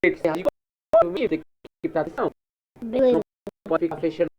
tem que prestar atenção. Beleza. Não pode ficar fechando.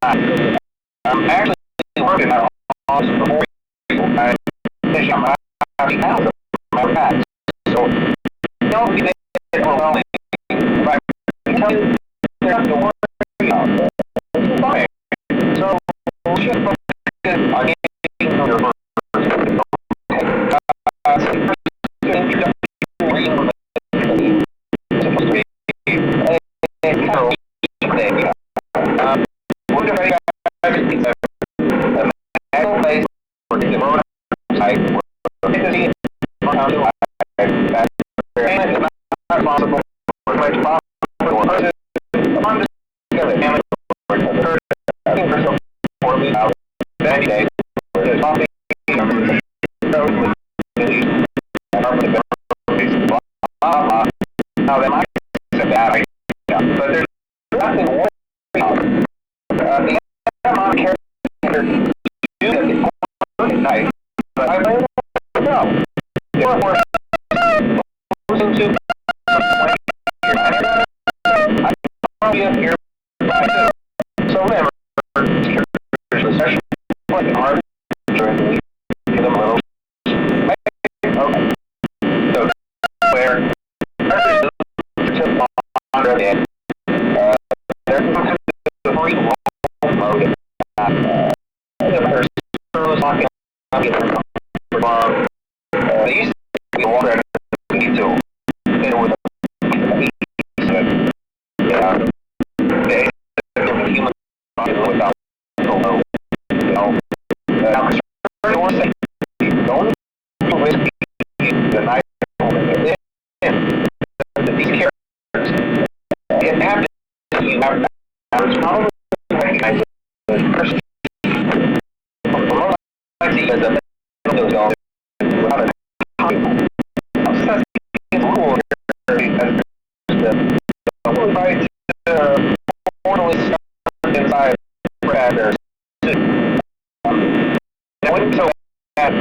I'm actually working on awesome before I finish my house of my packs. So don't be overwhelming. If I tell you there's nothing to worry about, it's fine. So just focus on getting your first introduction read supposed to be a kind of thing. We're going to the medical place for the remote site where how to that payment is not responsible for much profit or purchase upon discovery damage or occurred personal for about 90 days for the coffee now they might accept that but there's nothing to worry about. The amount of character do get at night, but I don't know. Therefore, listen to I'll be up here by two. So remember, there's a session like hard during the week. Give them a little. Okay. So where there's to wander in. There's the free roll mode. They used to be water to fiddle with they human without don't risk the night these characters it happens you have probably recognize the person as a without a obsessed cool as the right mortally inside predators. It wouldn't so bad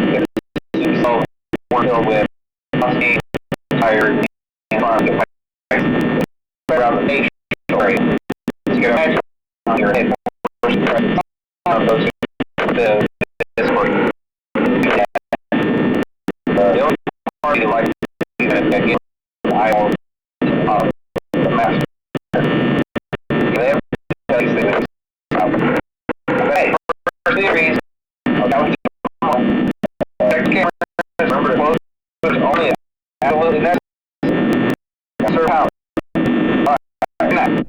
if so were filled with musty, tired, and armed around the nation story. So you can imagine on your head those the Discord. The only party like even again I will the master. They have these things. Okay, first series. Second camera. Remember to close. Only absolutely necessary. Serve house. All right. Good night.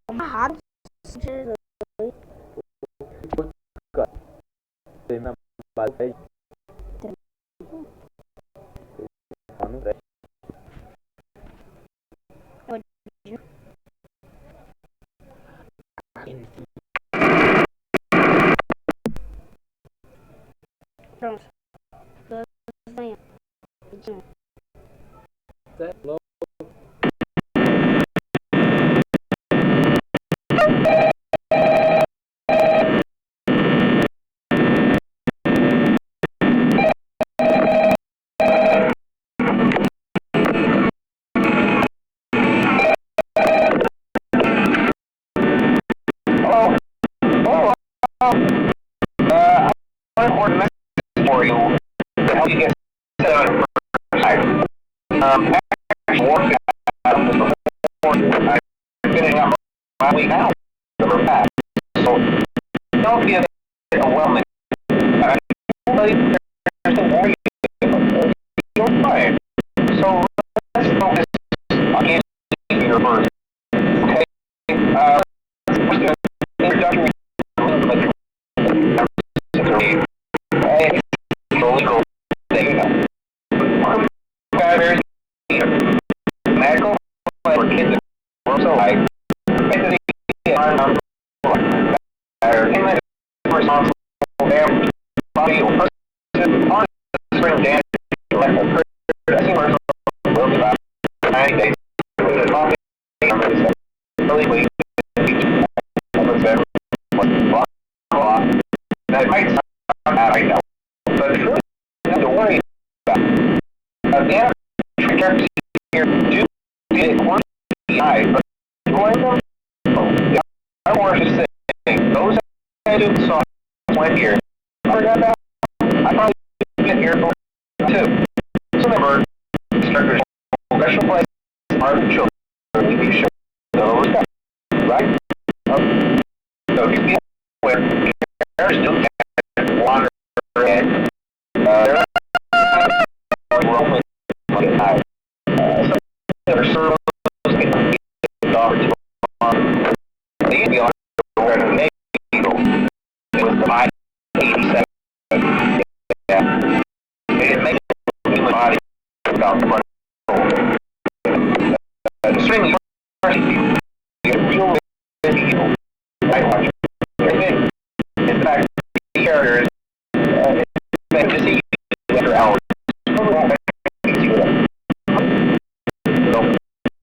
Amarrado. Na base Pronto. One important message for you to help you get set on the side. Actually working on this before I finish up my week out of her past. So don't be a bit overwhelming. for kids so like basically I'm responsible for body or person on the spring dance like a person will about 90 days with a coffee really wait that might sound bad right now, but it's really nothing to worry about. The animal here do get one eye, but going them, the other just saying, those I do saw one here. I forgot that. I probably been here for two. So remember, instructors, special place, are the children, we show those guys, right? So you be aware, there's no water and they're not rolling high. Some that are served can be offered to they be on the Eagle. It was divided 87. Yeah. They didn't make the human body without the front. Extremely you get a real Eagle. I watch everything. In fact, the character is just see after hours.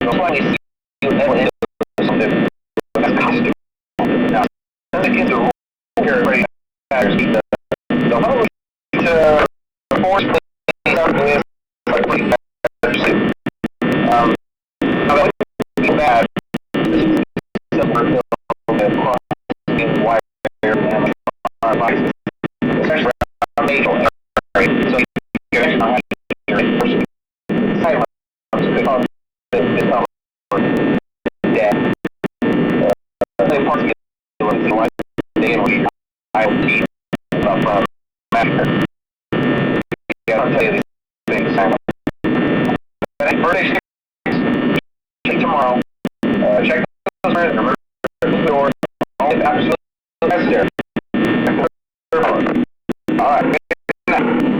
So finally see you into something that's costume. Now, the kids are very matters the whole to force things up with like pretty bad. Now that would be bad. Similar film across in wire and devices, especially a major area. So you can actually not have your person silence could cause the death. The parts get to like day and week IoT of matter. Yeah, I'll tell you these things. But birthday check tomorrow. Check those rooms, the door, all the absolutely necessary. Alright, good night.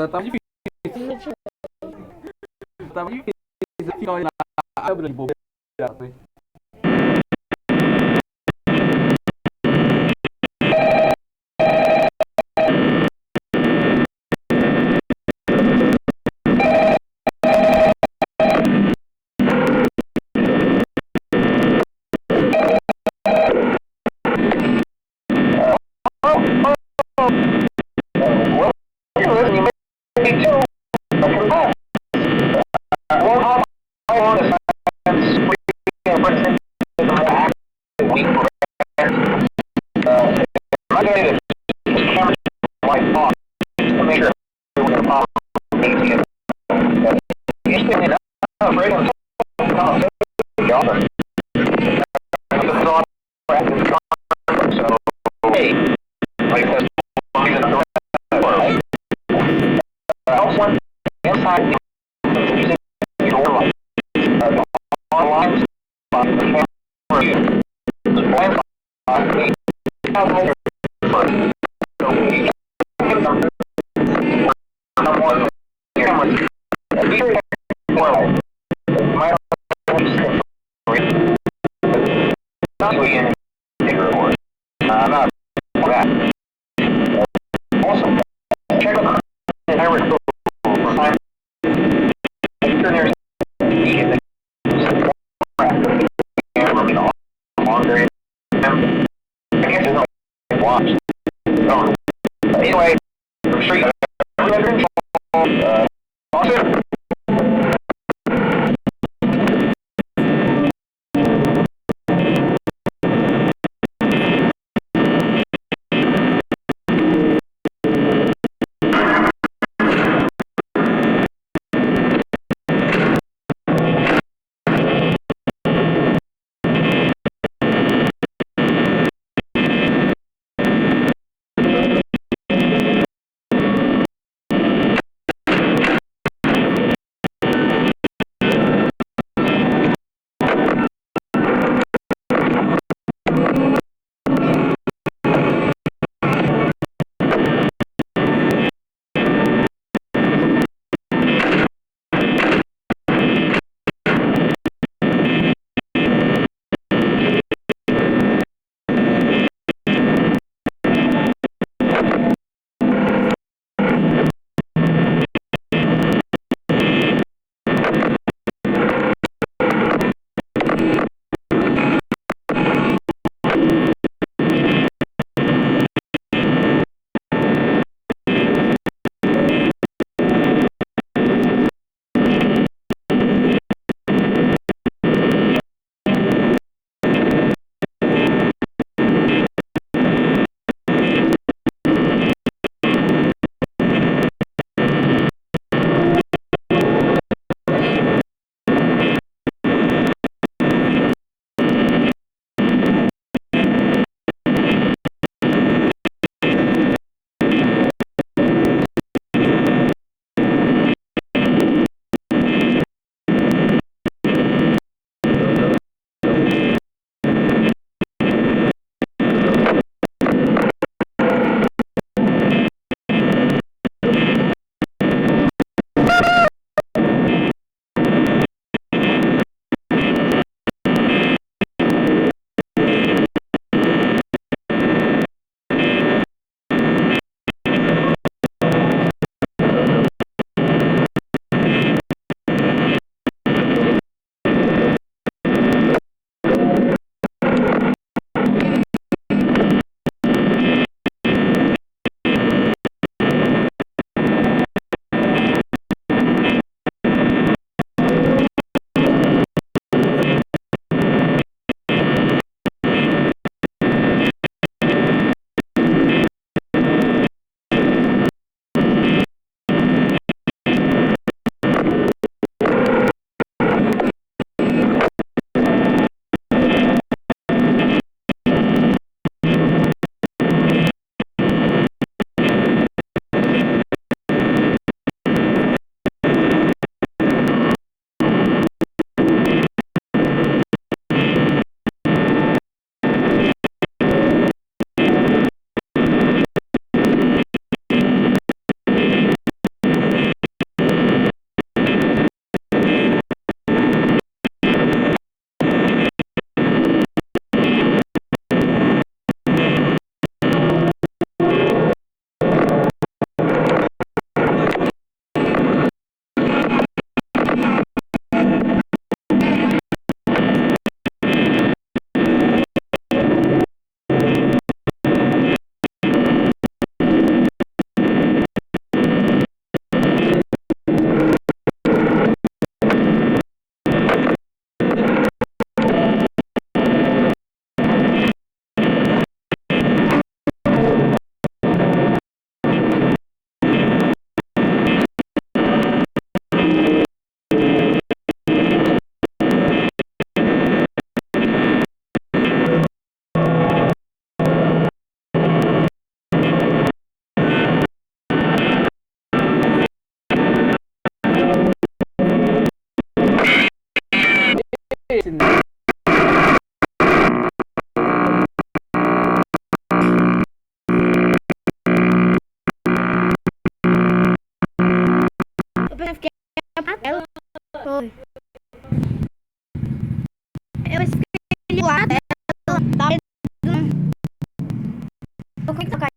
Tava difícil. Tava difícil ficar olhando a câmera de bobeira, né? Anyway, I'm sure you also Ôi. Em screen quá để tao tôi không có cái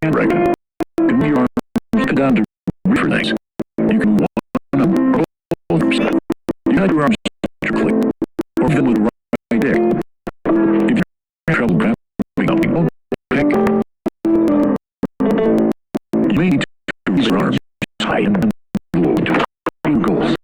handbrake. If you are down to reach for things, you can walk on a roller coaster. You have your arms click, or fiddle with the right there. If you have trouble grabbing something, pick. You may need to use your arms high and low to your goals.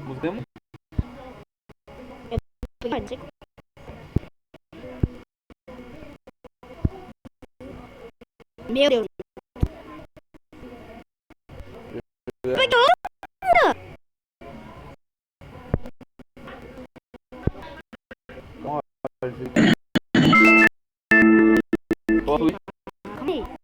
Mudamos? Meu Deus. Pegou? Posso ir? Calma aí.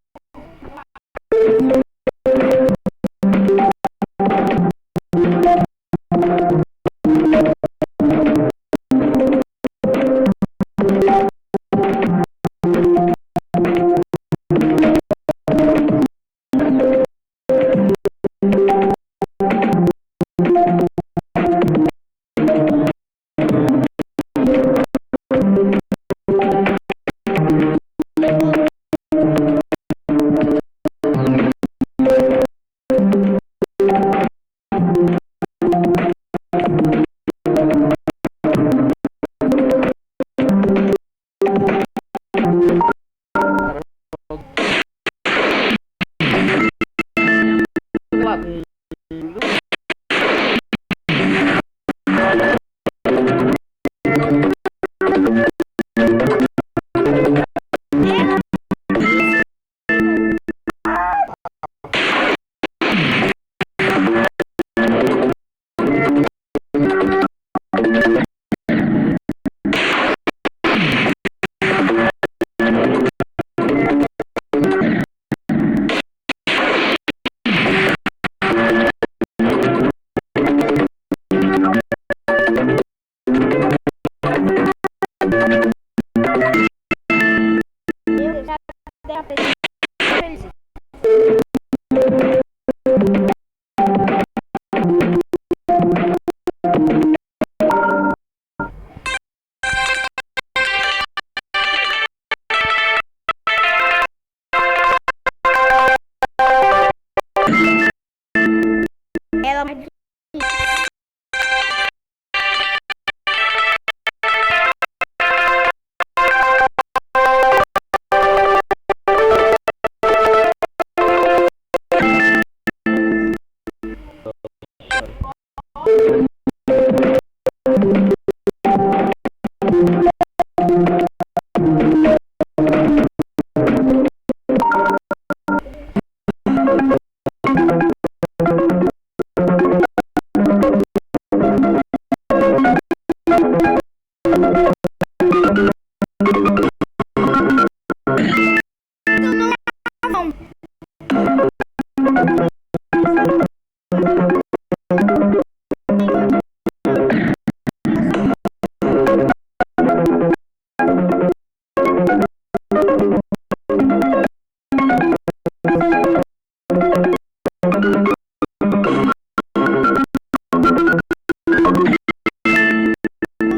ela vai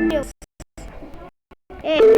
Deus. Ei.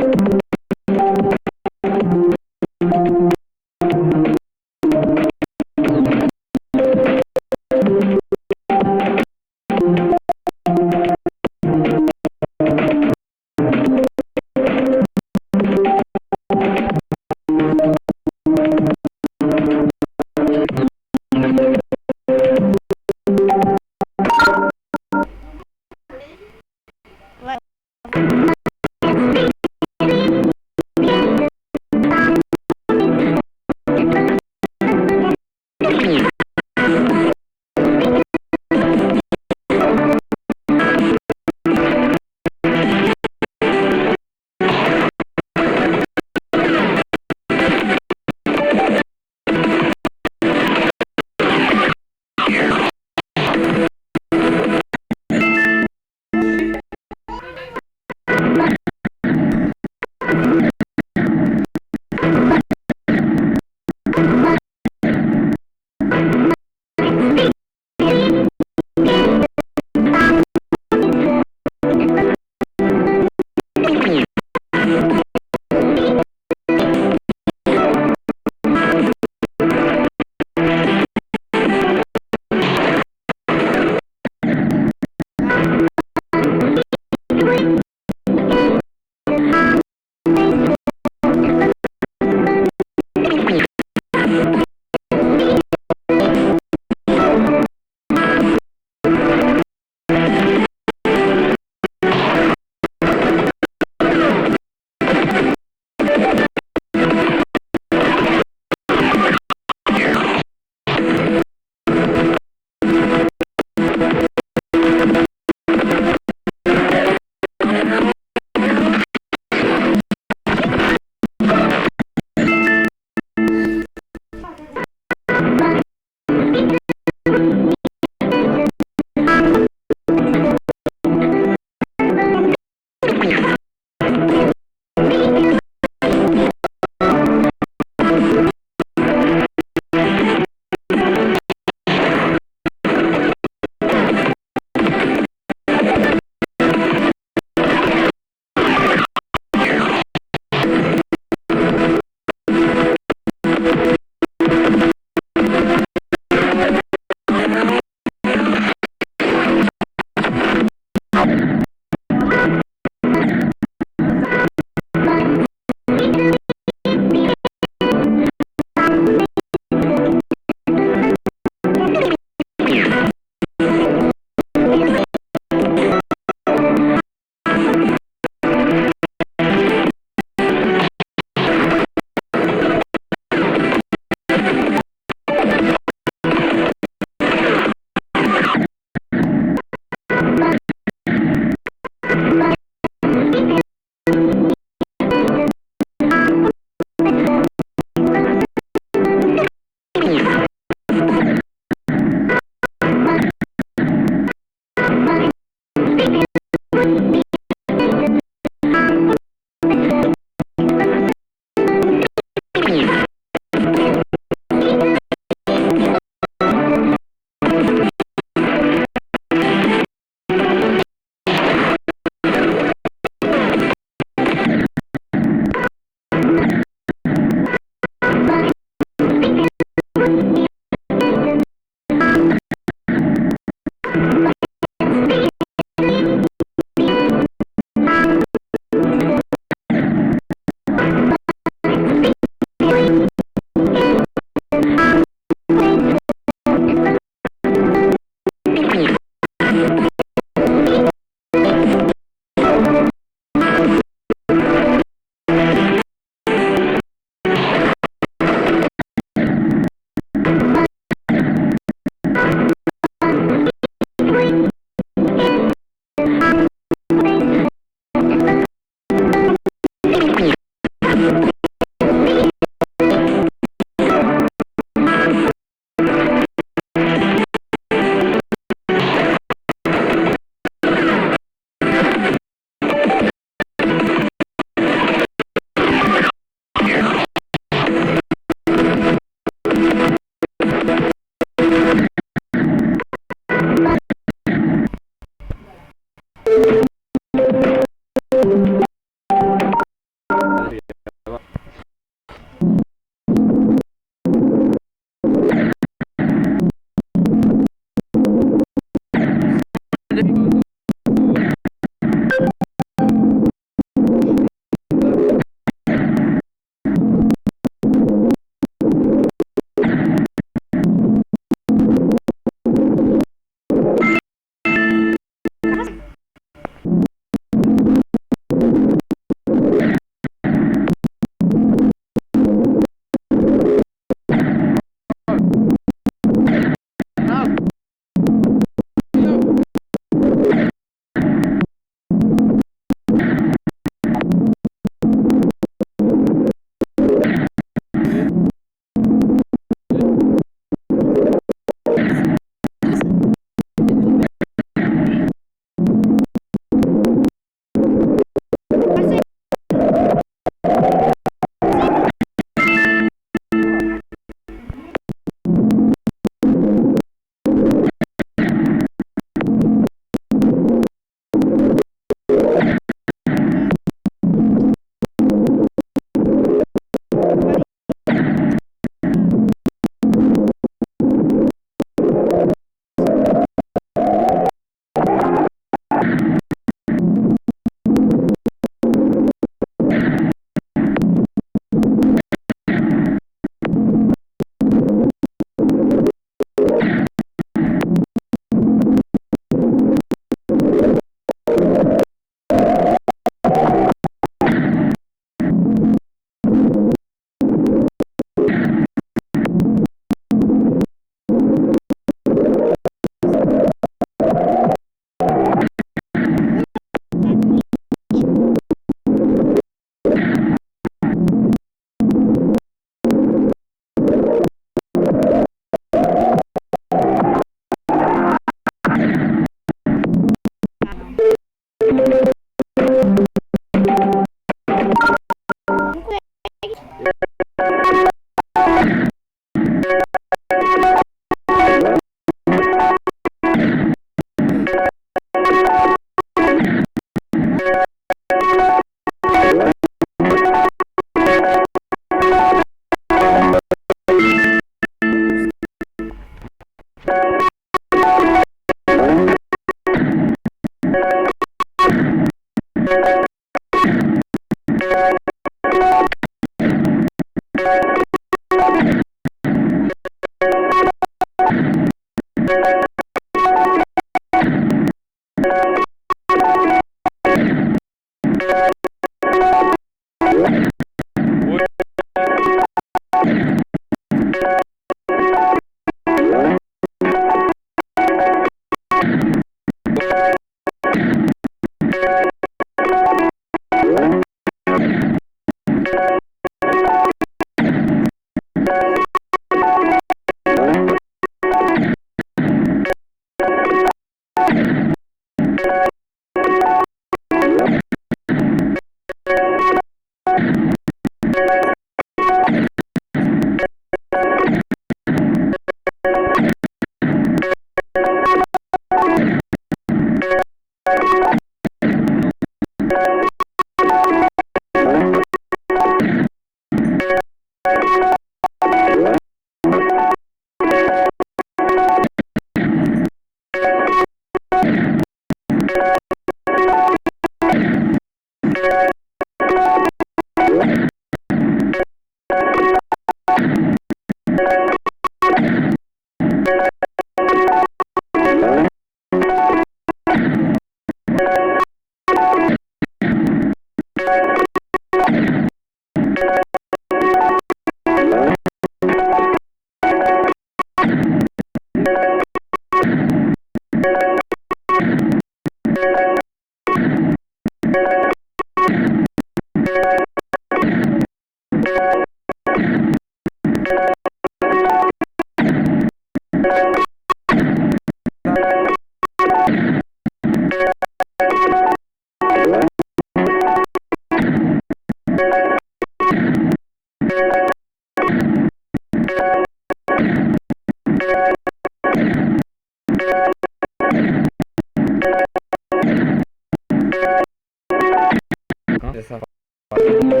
Dessa forma,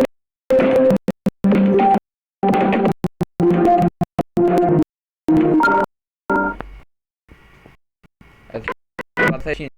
certinho.